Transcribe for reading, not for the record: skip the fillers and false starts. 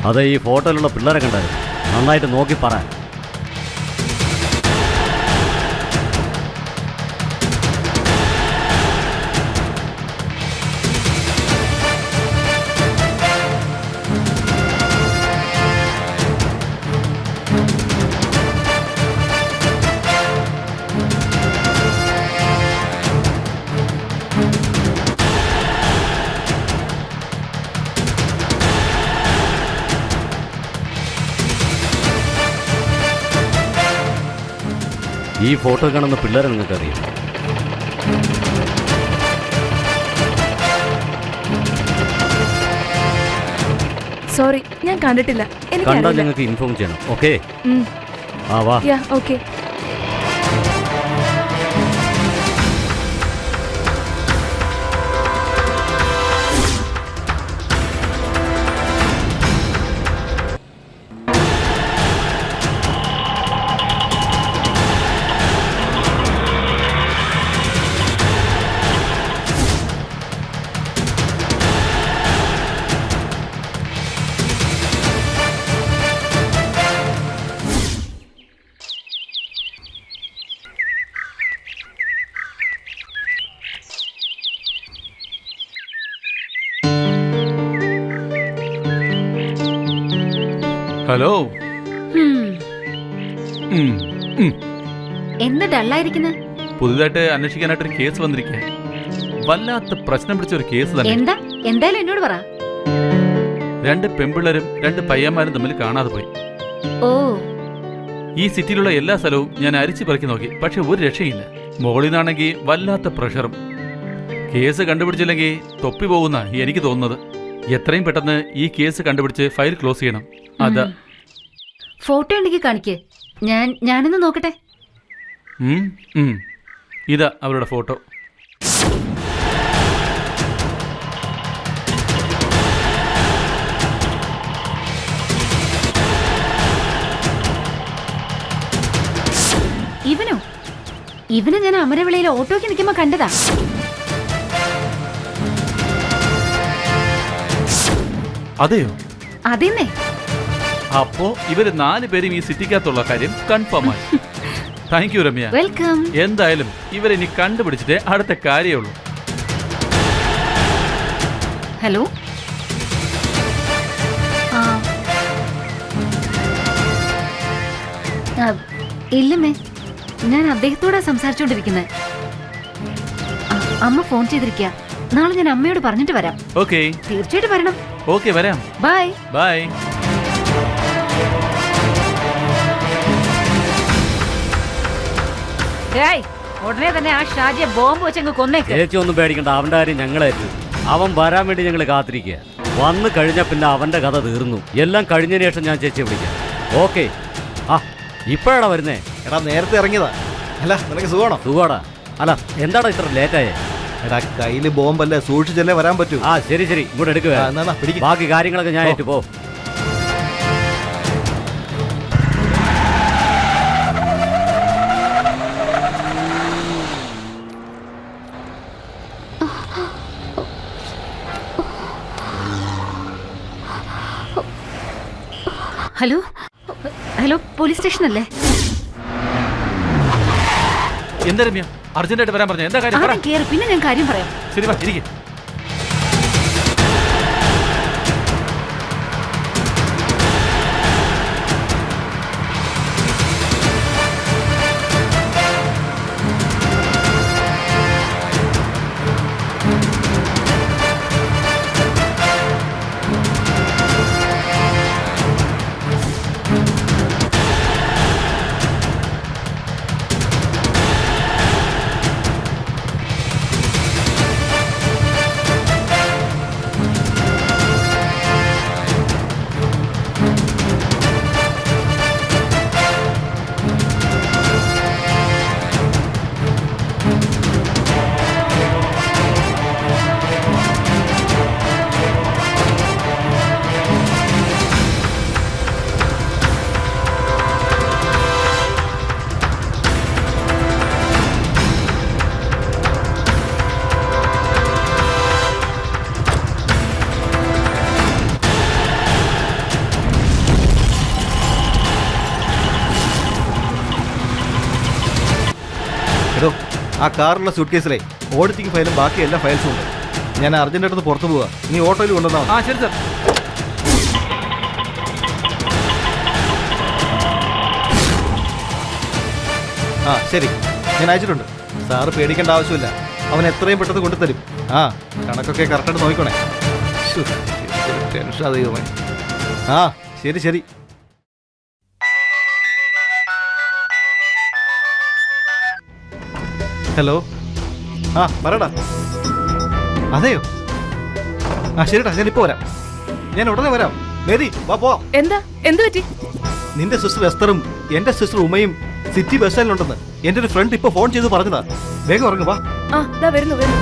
അതെ, ഈ ഫോട്ടോയിലുള്ള പിള്ളേരെ കണ്ടായിരുന്നു. നന്നായിട്ട് നോക്കി പറ. ഈ ഫോട്ടോ കാണുന്ന പിള്ളേരെ നിങ്ങൾക്കറിയാം? സോറി, ഞാൻ കണ്ടിട്ടില്ല. കണ്ടാൽ ഞങ്ങൾക്ക് ഇൻഫോം ചെയ്യണം. ഓക്കെ? ആ വാ. ഓക്കെ. ഹലോ. എന്താ ഡള്ളായിരിക്കുന്നത്? പുതുതായിട്ട് അന്വേഷിക്കാനായിട്ടൊരു കേസ് വന്നിരിക്കുക. വല്ലാത്ത പ്രശ്നം പിടിച്ച ഒരു കേസ് തന്നെ. എന്താ? എന്തായാലും എന്നോട് പറ. 2 പെൺപിള്ളേരും 2 പയ്യന്മാരും തമ്മിൽ കാണാതെ പോയി. ഓ. ഈ സിറ്റിയിലുള്ള എല്ലാ സ്ഥലവും ഞാൻ അരിച്ചു പെറുക്കി നോക്കി, പക്ഷെ ഒരു രക്ഷയില്ല. മുകളിൽ നിന്നാണെങ്കിൽ വല്ലാത്ത പ്രഷറും. കേസ് കണ്ടുപിടിച്ചില്ലെങ്കിൽ തൊപ്പി പോകുന്ന എനിക്ക് തോന്നുന്നത്. എത്രയും പെട്ടെന്ന് ഈ കേസ് കണ്ടുപിടിച്ച് ഫയൽ ക്ലോസ് ചെയ്യണം. അതാ. ഫോട്ടോ ഉണ്ടെങ്കിൽ കാണിക്ക്. ഞാനൊന്ന് നോക്കട്ടെ. ഇതാ അവരുടെ ഫോട്ടോ. ഇവനെ ഞാൻ അമരവിളയിൽ ഓട്ടോയ്ക്ക് നിൽക്കുമ്പോ കണ്ടതാ. അതെയോ? അതെന്നെ. അപ്പോ ഇവര് 4 പേരും ഈ സിറ്റിക്കകത്തുള്ള കാര്യം കൺഫേം ആയി. Thank you Ramya. വെൽക്കം. എന്തായാലും ഇവരെനി കണ്ടുപിടിച്ചിട്ടേ അടുത്ത കാര്യമുള്ളൂ. ഹലോ. ഇല്ലമ്മേ, ഞാൻ അദ്ദേഹത്തോടാ സംസാരിച്ചോണ്ടിരിക്കുന്നത്. അമ്മ ഫോൺ ചെയ്തിരിക്കുക. നാളെ ഞാൻ അമ്മയോട് പറഞ്ഞിട്ട് വരാം. ഓക്കേ. തീർച്ചയായിട്ടും വരണം. ഓക്കേ, വരാം. ബൈ. ബൈ. ഉടനെ തന്നെ ആ ഷാജിയെ ബോംബ് വെച്ചങ്ങ് കൊന്നേക്ക്. ചേച്ചി ഒന്നും പേടിക്കണ്ട, അവന്റെ കാര്യം ഞങ്ങളായിരുന്നു. അവൻ വരാൻ വേണ്ടി ഞങ്ങൾ കാത്തിരിക്കുക. വന്നു കഴിഞ്ഞാൽ പിന്നെ അവന്റെ കഥ തീർന്നു. എല്ലാം കഴിഞ്ഞതിന് ശേഷം ഞാൻ ചേച്ചിയെ വിളിക്കാം. ഓക്കെ. ഇപ്പോഴാടാ വരുന്നേ? എടാ, നേരത്തെ ഇറങ്ങിയതാ. അല്ല, നിനക്ക് സുഖമാണോ? സുഖമാടാ. അല്ല, എന്താടാ ഇത്ര ലേറ്റായേ? എടാ, കയ്യില് ബോംബല്ലേ, സൂക്ഷിച്ചല്ലേ വരാൻ പറ്റൂ. ശരി ഇങ്ങോട്ട് എടുക്കുക. ബാക്കി കാര്യങ്ങളൊക്കെ ഞാൻ ഏറ്റു. പോ. ഹലോ, പോലീസ് സ്റ്റേഷൻ അല്ലേ? എന്താ രമ്യ, അർജന്റായിട്ട് വരാൻ പറഞ്ഞു? എന്താ കാര്യം? പിന്നെ ഞാൻ കാര്യം പറയാം. ശരി, വാ, ഇരിക്ക്. ആ കാറുള്ള സൂട്ട് കേസിലെ ഓഡിറ്റിംഗ് ഫയലും ബാക്കി എല്ലാ ഫയൽസും ഉണ്ട്. ഞാൻ അർജന്റായിട്ടൊന്ന് പുറത്തു പോവാ. നീ ഓട്ടോയിൽ കൊണ്ടുവന്നാ മതി. ആ ശരി സാർ. ആ ശരി, ഞാൻ അയച്ചിട്ടുണ്ട്. സാറ് പേടിക്കേണ്ട ആവശ്യമില്ല. അവൻ എത്രയും പെട്ടെന്ന് കൊണ്ടുതരും. ആ കണക്കൊക്കെ കറക്റ്റായിട്ട് നോക്കിക്കോണേ. ശ്ശോ, എന്തൊരു ടെൻഷനാ ദൈവമേ. ആ ശരി ശരി. ഹലോ, ആ പറയടാ. അതെയോ? ആ ശരിടാ, ഞാനിപ്പോൾ വരാം. ഞാൻ ഉടനെ വരാം. മേരി വാ പോവാം. എന്താ എന്ത് പറ്റി? നിന്റെ സിസ്റ്റർ എസ്തറും എന്റെ സിസ്റ്റർ ഉമയും സിറ്റി ബസ് സ്റ്റാൻഡിലുണ്ടെന്ന് എന്റെ ഒരു ഫ്രണ്ട് ഇപ്പൊ ഫോൺ ചെയ്ത് പറഞ്ഞതാ. വേഗം ഇറങ്ങും വാ. ആ ദാ വരുന്നു വരുന്നു.